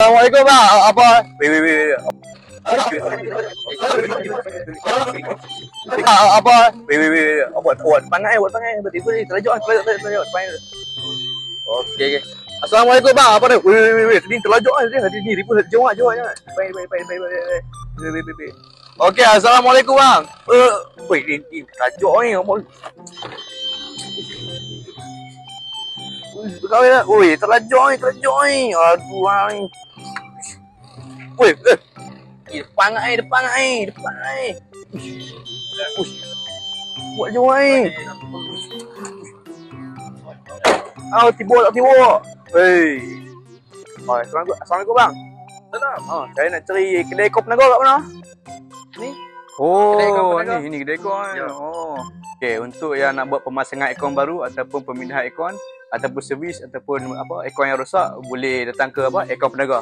Assalamualaikum bang. Apa? Wait. Apa? Wait. Buat pangai. Tiba-tiba ni terlajak. Okey. Assalamualaikum bang. Apa ni? Wait. Tadi terlajak tadi ni ribu jawab jangan. Baik. Okey, assalamualaikum bang. Wait, ni terlajak ni. Kau ya, oi, terlajak ni. Aduh ai. Woi, depan ai. Buat je ai. Tiba. Hei. Assalamualaikum bang. Salam. Saya nak cari kedai kau penaga kat mana? Ni. Oh, Kedai ekor penaga. ni kedai kau. Ya. Oh. Okey, untuk yang nak buat pemasangan aircon baru ataupun pemindahan aircon ataupun servis ataupun apa aircon yang rosak, boleh datang ke apa aircon penaga.